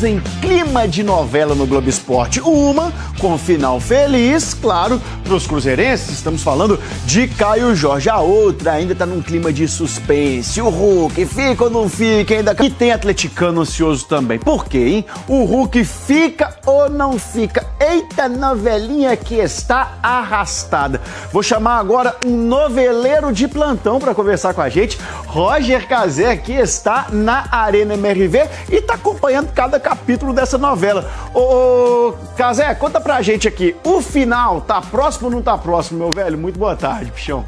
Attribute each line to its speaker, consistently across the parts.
Speaker 1: estamos em clima de novela no Globo Esporte. Uma com final feliz, claro, para os cruzeirenses. Estamos falando de Caio Jorge. A outra ainda está num clima de suspense. O Hulk fica ou não fica ainda? E tem atleticano ansioso também. Por quê, hein? O Hulk fica ou não fica? Eita, novelinha que está arrastada. Vou chamar agora um noveleiro de plantão para conversar com a gente. Roger Cazé, que está na Arena MRV e está acompanhando cada capítulo dessa novela. Ô, Cazé, conta pra gente aqui, o final tá próximo ou não tá próximo, meu velho? Muito boa tarde, bichão.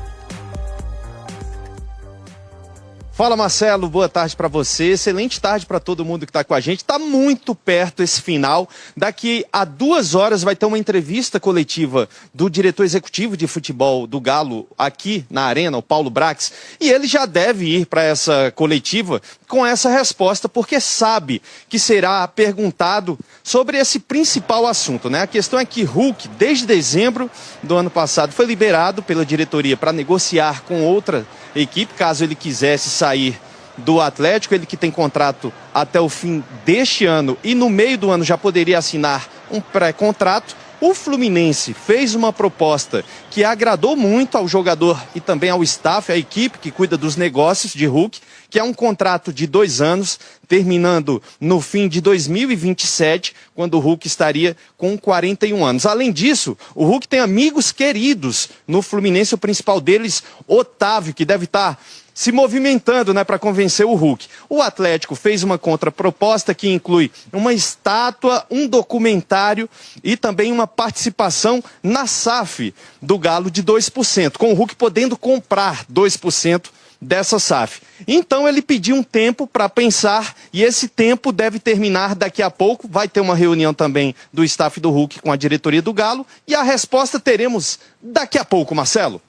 Speaker 2: Fala, Marcelo, boa tarde para você, excelente tarde para todo mundo que está com a gente. Está muito perto esse final. Daqui a 2 horas vai ter uma entrevista coletiva do diretor executivo de futebol do Galo aqui na Arena, o Paulo Brax, e ele já deve ir para essa coletiva com essa resposta, porque sabe que será perguntado sobre esse principal assunto, né? A questão é que Hulk, desde dezembro do ano passado, foi liberado pela diretoria para negociar com outra equipe, caso ele quisesse sair do Atlético, ele que tem contrato até o fim deste ano e no meio do ano já poderia assinar um pré-contrato. O Fluminense fez uma proposta que agradou muito ao jogador e também ao staff, à equipe que cuida dos negócios de Hulk, que é um contrato de 2 anos, terminando no fim de 2027, quando o Hulk estaria com 41 anos. Além disso, o Hulk tem amigos queridos no Fluminense, o principal deles, Otávio, que deve estar se movimentando, né, para convencer o Hulk. O Atlético fez uma contraproposta que inclui uma estátua, um documentário e também uma participação na SAF do Galo de 2%, com o Hulk podendo comprar 2% dessa SAF. Então ele pediu um tempo para pensar e esse tempo deve terminar daqui a pouco. Vai ter uma reunião também do staff do Hulk com a diretoria do Galo e a resposta teremos daqui a pouco, Marcelo.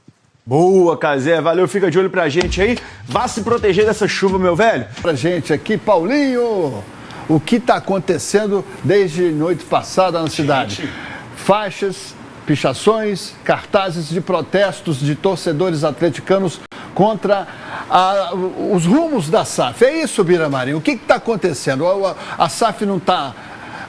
Speaker 1: Boa, Cazé, valeu, fica de olho pra gente aí. Vá se proteger dessa chuva, meu velho.
Speaker 3: Pra gente aqui, Paulinho, o que está acontecendo desde noite passada na cidade? Faixas, pichações, cartazes de protestos de torcedores atleticanos contra os rumos da SAF. É isso, Bira Marinho? O que está acontecendo? A SAF não está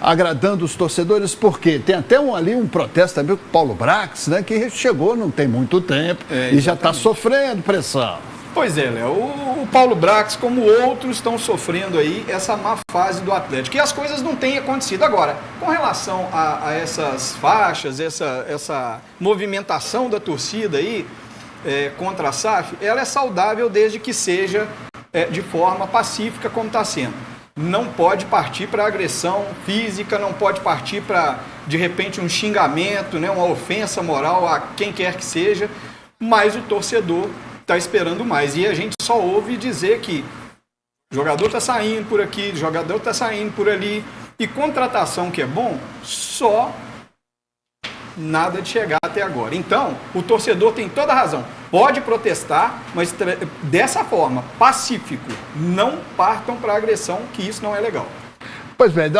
Speaker 3: agradando os torcedores, porque tem até um protesto também com o Paulo Brax, né, que chegou não tem muito tempo e já está sofrendo pressão.
Speaker 4: Pois é, Léo, o Paulo Brax, como outros, estão sofrendo aí essa má fase do Atlético. E as coisas não têm acontecido. Agora, com relação a essas faixas, essa movimentação da torcida aí contra a SAF, ela é saudável desde que seja de forma pacífica, como está sendo. Não pode partir para agressão física, não pode partir para, de repente, um xingamento, né, uma ofensa moral a quem quer que seja, mas o torcedor está esperando mais. E a gente só ouve dizer que o jogador está saindo por aqui, o jogador está saindo por ali, e contratação que é bom, só nada de chegar até agora. Então, o torcedor tem toda a razão. Pode protestar, mas dessa forma, pacífico. Não partam para agressão, que isso não é legal.
Speaker 3: Pois bem,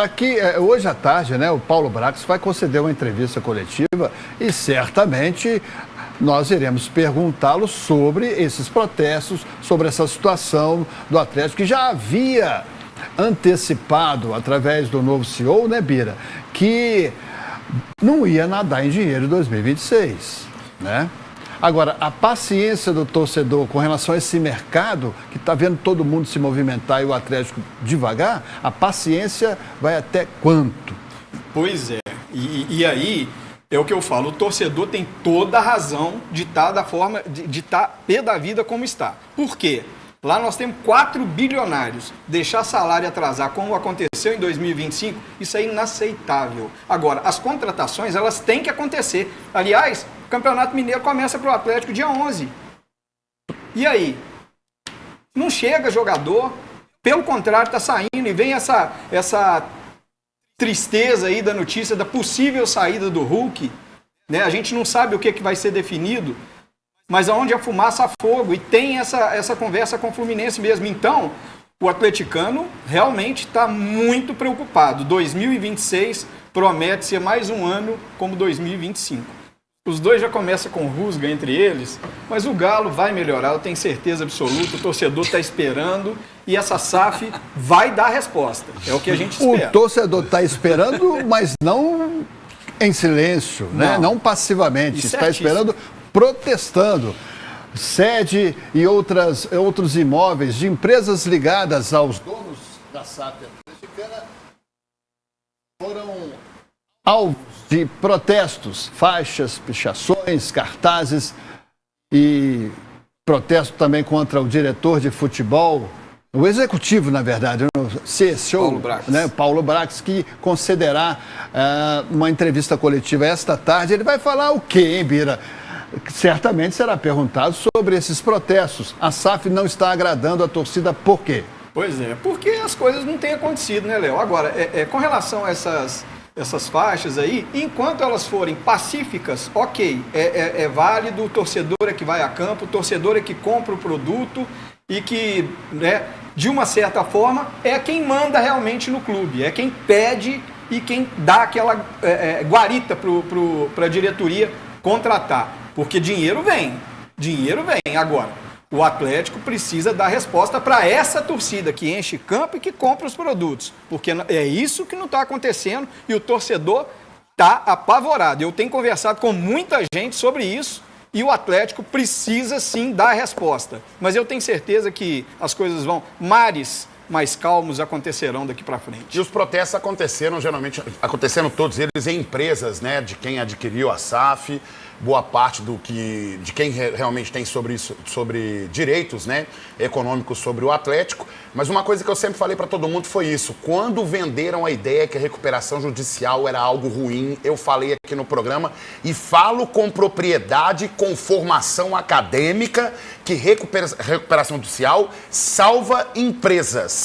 Speaker 3: hoje à tarde, né, o Paulo Brax vai conceder uma entrevista coletiva e certamente nós iremos perguntá-lo sobre esses protestos, sobre essa situação do Atlético, que já havia antecipado, através do novo CEO, né, Bira, que não ia nadar em dinheiro em 2026, né? Agora, a paciência do torcedor com relação a esse mercado, que está vendo todo mundo se movimentar e o Atlético devagar, a paciência vai até quanto?
Speaker 4: Pois é, e aí é o que eu falo, o torcedor tem toda a razão de estar da forma, de estar pé da vida como está. Por quê? Lá nós temos 4 bilionários. Deixar salário atrasar, como aconteceu em 2025, isso é inaceitável. Agora, as contratações, elas têm que acontecer. Aliás, o Campeonato Mineiro começa para o Atlético dia 11. E aí? Não chega jogador, pelo contrário, está saindo e vem essa tristeza aí da notícia da possível saída do Hulk. Né? A gente não sabe o que vai ser definido. Mas aonde a fumaça há fogo, e tem essa conversa com o Fluminense mesmo. Então, o atleticano realmente está muito preocupado. 2026 promete ser mais um ano como 2025. Os dois já começam com rusga entre eles, mas o Galo vai melhorar, eu tenho certeza absoluta, o torcedor está esperando e essa SAF vai dar resposta. É o que a gente espera.
Speaker 3: O torcedor está esperando, mas não em silêncio, né? Não passivamente, está esperando, protestando. Sede e outros imóveis de empresas ligadas aos donos da SAF mexicana foram alvos de protestos, faixas, pichações, cartazes e protesto também contra o diretor de futebol, o executivo, na verdade, o CSO, Paulo Brax, que concederá uma entrevista coletiva esta tarde. Ele vai falar o quê, hein, Bira? Certamente será perguntado sobre esses protestos. A SAF não está agradando a torcida, por quê?
Speaker 4: Pois é, porque as coisas não têm acontecido, né, Léo? Agora, com relação a essas faixas aí, enquanto elas forem pacíficas, ok, é válido, o torcedor é que vai a campo, o torcedor é que compra o produto e que, né, de uma certa forma, é quem manda realmente no clube, é quem pede e quem dá aquela guarita para a diretoria contratar, porque dinheiro vem. Agora, o Atlético precisa dar resposta para essa torcida que enche campo e que compra os produtos, porque é isso que não está acontecendo e o torcedor está apavorado. Eu tenho conversado com muita gente sobre isso e o Atlético precisa sim dar resposta. Mas eu tenho certeza que as coisas vão, mares mais calmos acontecerão daqui para frente.
Speaker 5: E os protestos aconteceram, geralmente, aconteceram todos eles em empresas, né, de quem adquiriu a SAF, boa parte de quem realmente tem sobre direitos, né, econômicos sobre o Atlético. Mas uma coisa que eu sempre falei para todo mundo foi isso: quando venderam a ideia que a recuperação judicial era algo ruim, eu falei aqui no programa e falo com propriedade, com formação acadêmica, que recuperação judicial salva empresas.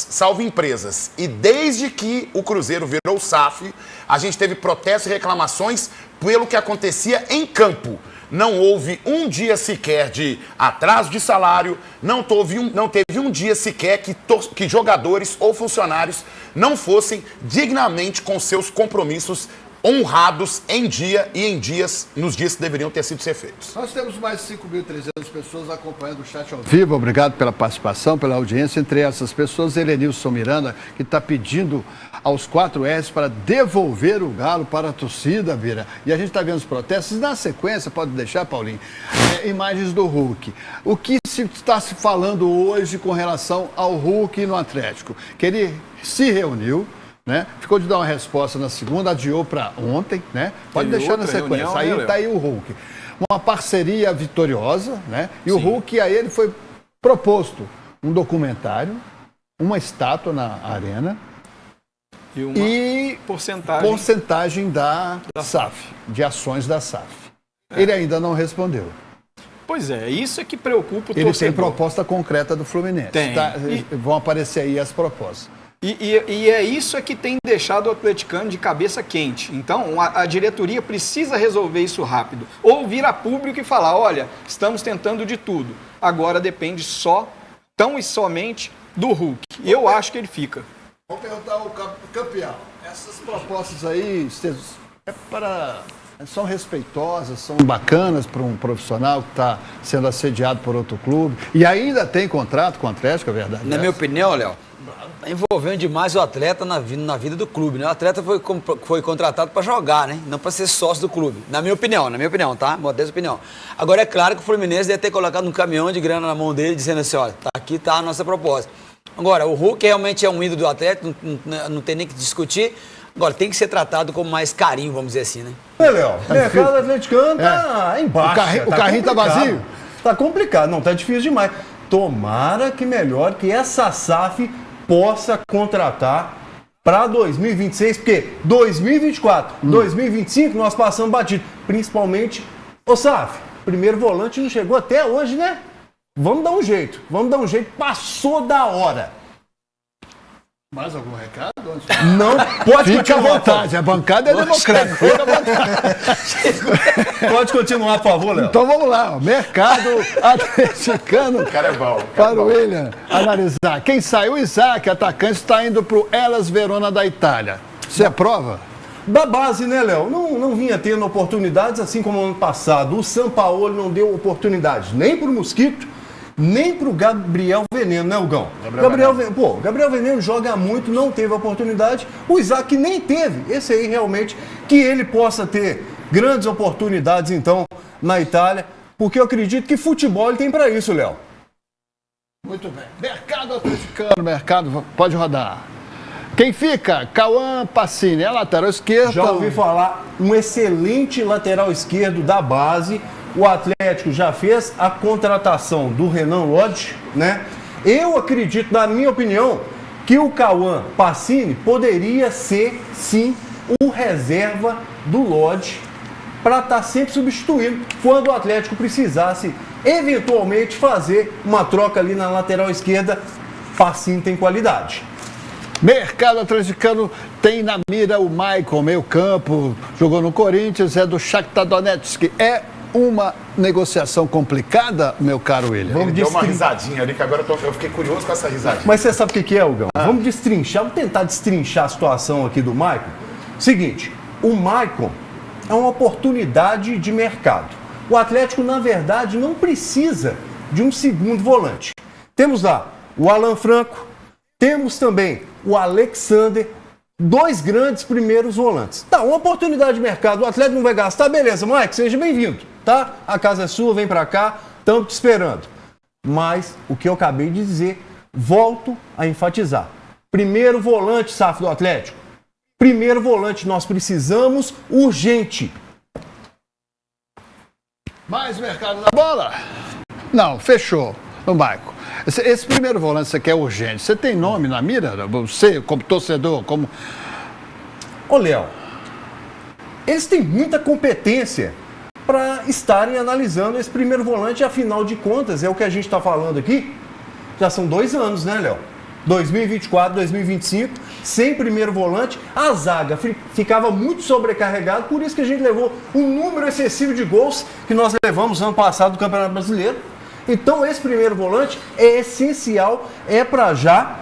Speaker 5: E desde que o Cruzeiro virou SAF, a gente teve protestos e reclamações pelo que acontecia em campo. Não houve um dia sequer de atraso de salário, não teve um dia sequer que jogadores ou funcionários não fossem dignamente com seus compromissos honrados em dia e nos dias que deveriam ter sido feitos.
Speaker 3: Nós temos mais de 5.300 pessoas acompanhando o chat ao vivo. Obrigado pela participação, pela audiência. Entre essas pessoas, Helenilson Miranda, que está pedindo aos 4Rs para devolver o Galo para a torcida, Vira. E a gente está vendo os protestos. Na sequência, pode deixar, Paulinho, imagens do Hulk. O que está se falando hoje com relação ao Hulk no Atlético? Que ele se reuniu, né? Ficou de dar uma resposta na segunda, adiou para ontem, né? Pode deixar na sequência. Reunião, aí está aí o Hulk. Uma parceria vitoriosa, né? E sim, o Hulk, aí ele foi proposto um documentário, uma estátua na arena e porcentagem da SAF, de ações da SAF. Ele ainda não respondeu.
Speaker 4: Pois é, isso é que preocupa o torcedor.
Speaker 3: Ele tem proposta concreta do Fluminense. Tem. Tá? Vão aparecer aí as propostas.
Speaker 4: E é isso que tem deixado o atleticano de cabeça quente. Então, a diretoria precisa resolver isso rápido. Ou vir a público e falar, olha, estamos tentando de tudo. Agora depende tão e somente do Hulk. E eu acho que ele fica.
Speaker 3: Vou perguntar ao campeão. Essas propostas aí são respeitosas, são bacanas para um profissional que está sendo assediado por outro clube e ainda tem contrato com o Atlético, é verdade?
Speaker 6: Na minha opinião, Léo, envolvendo demais o atleta na vida do clube, né? O atleta foi contratado para jogar, né? Não para ser sócio do clube. Na minha opinião, tá? Modesta opinião. Agora, é claro que o Fluminense deve ter colocado um caminhão de grana na mão dele, dizendo assim, olha, aqui está a nossa proposta. Agora, o Hulk realmente é um ídolo do atleta, não tem nem que discutir. Agora, tem que ser tratado com mais carinho, vamos dizer assim, né?
Speaker 7: Léo, o mercado atleticano tá embaixo.
Speaker 3: O carrinho tá vazio?
Speaker 7: Tá complicado, não, tá difícil demais. Tomara que melhore, que essa SAF possa contratar para 2026, porque 2024, 2025 nós passamos batido. Principalmente o SAF. Primeiro volante não chegou até hoje, né? Vamos dar um jeito, passou da hora.
Speaker 3: Mais algum recado?
Speaker 7: Não, pode
Speaker 3: Fica
Speaker 7: continuar.
Speaker 3: à vontade, a bancada é democrática. Fica à vontade.
Speaker 7: Pode continuar, por favor, Léo.
Speaker 3: Então vamos lá, mercado atleticano. Para o William analisar. Quem saiu? O Isaac, atacante, está indo para o Hellas Verona da Itália. Você aprova?
Speaker 7: Da base, né, Léo? Não vinha tendo oportunidades, assim como ano passado. O Sampaoli não deu oportunidade nem pro Mosquito, nem pro Gabriel Veneno, né, Hugão? Gabriel Veneno joga muito, não teve oportunidade. O Isaac nem teve. Esse aí, realmente, que ele possa ter grandes oportunidades, então, na Itália. Porque eu acredito que futebol ele tem para isso, Léo.
Speaker 3: Muito bem. Mercado atleticano, mercado, pode rodar. Quem fica? Cauã Pacini, é lateral esquerdo.
Speaker 7: Já ouvi falar, um excelente lateral esquerdo da base. O Atlético já fez a contratação do Renan Lodge, né? Eu acredito, na minha opinião, que o Cauã Pacini poderia ser, sim, o reserva do Lodge para estar sempre substituindo quando o Atlético precisasse, eventualmente, fazer uma troca ali na lateral esquerda. Pacini tem qualidade.
Speaker 3: Mercado atleticano tem na mira o Maicon, meio campo, jogou no Corinthians, é do Shakhtar Donetsk. É uma negociação complicada, meu caro William?
Speaker 5: Ele deu uma risadinha ali, que agora eu fiquei curioso com essa risadinha.
Speaker 7: Mas você sabe o que é, Hugão? Vamos destrinchar, vamos tentar destrinchar a situação aqui do Maicon. Seguinte, o Maicon é uma oportunidade de mercado. O Atlético, na verdade, não precisa de um segundo volante. Temos lá o Alan Franco, temos também o Alexander, dois grandes primeiros volantes. Tá, uma oportunidade de mercado, o Atlético não vai gastar, beleza, Mike, seja bem-vindo, tá? A casa é sua, vem pra cá, estamos te esperando. Mas, o que eu acabei de dizer, volto a enfatizar. Primeiro volante, SAF do Atlético. Primeiro volante, nós precisamos urgente.
Speaker 3: Mais mercado da bola? Não, fechou, o Maicon. Esse primeiro volante você quer urgente. Você tem nome na mira? Você, como torcedor, como...
Speaker 7: Ô, Léo, eles têm muita competência para estarem analisando esse primeiro volante. Afinal de contas, é o que a gente está falando aqui. Já são 2 anos, né, Léo? 2024, 2025, sem primeiro volante. A zaga ficava muito sobrecarregada, por isso que a gente levou um número excessivo de gols que nós levamos ano passado do Campeonato Brasileiro. Então, esse primeiro volante é essencial, é para já.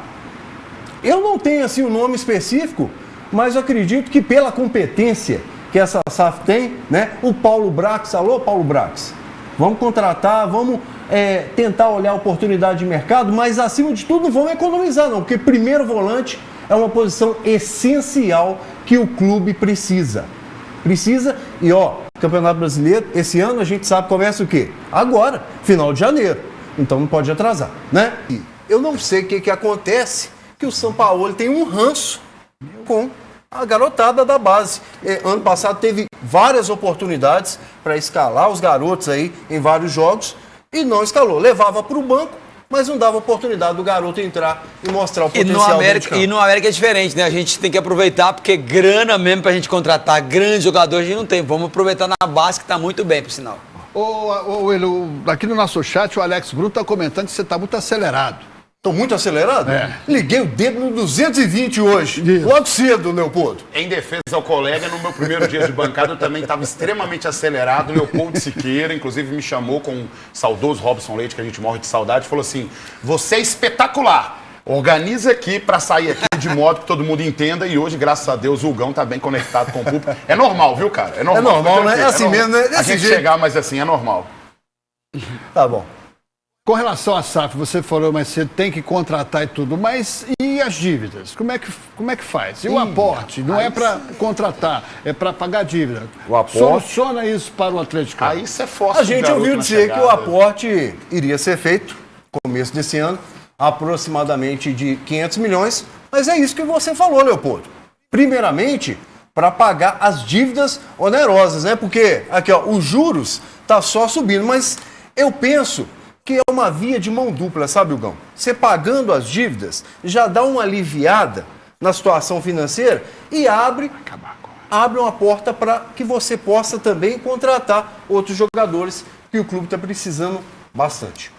Speaker 7: Eu não tenho assim um nome específico, mas eu acredito que pela competência que essa SAF tem, né? O Paulo Brax, alô Paulo Brax, vamos contratar, vamos tentar olhar a oportunidade de mercado, mas acima de tudo não vamos economizar não, porque primeiro volante é uma posição essencial que o clube precisa. E Campeonato Brasileiro, esse ano a gente sabe começa o quê? Agora, final de janeiro. Então não pode atrasar, né? E eu não sei o que acontece, que o Sampaoli tem um ranço com a garotada da base. Ano passado teve várias oportunidades para escalar os garotos aí em vários jogos e não escalou. Levava para o banco, mas não dava oportunidade do garoto entrar e mostrar o potencial dele.
Speaker 6: E no América é diferente, né? A gente tem que aproveitar, porque grana mesmo pra gente contratar grandes jogadores a gente não tem. Vamos aproveitar na base, que tá muito bem, por sinal.
Speaker 3: Aqui no nosso chat, o Alex Bruno tá comentando que você tá muito acelerado.
Speaker 7: Tô muito acelerado?
Speaker 3: É.
Speaker 7: Liguei o dedo no 220 hoje.
Speaker 3: Isso.
Speaker 7: Logo cedo, Leopoldo.
Speaker 5: Em defesa ao colega, no meu primeiro dia de bancada eu também estava extremamente acelerado. Leopoldo Siqueira, inclusive, me chamou com o saudoso Robson Leite, que a gente morre de saudade, falou assim: você é espetacular, organiza aqui para sair aqui de modo que todo mundo entenda. E hoje, graças a Deus, o Hugão tá bem conectado com o público. É normal, viu, cara? É normal,
Speaker 7: né? É assim mesmo, né?
Speaker 5: A gente chegar, mas assim, é normal.
Speaker 7: Tá bom.
Speaker 3: Com relação à SAF, você falou mais cedo, tem que contratar e tudo, mas e as dívidas? Como é que faz? E o aporte? Não é para contratar, é para pagar a dívida.
Speaker 5: O aporte?
Speaker 3: Soluciona isso para o Atlético.
Speaker 5: Aí você força
Speaker 7: A gente ouviu dizer que o aporte iria ser feito no começo desse ano, aproximadamente de 500 milhões, mas é isso que você falou, Leopoldo. Primeiramente, para pagar as dívidas onerosas, né? Porque aqui, os juros tá só subindo, mas eu penso que é uma via de mão dupla, sabe, Hugão? Você pagando as dívidas já dá uma aliviada na situação financeira e abre uma porta para que você possa também contratar outros jogadores que o clube está precisando bastante.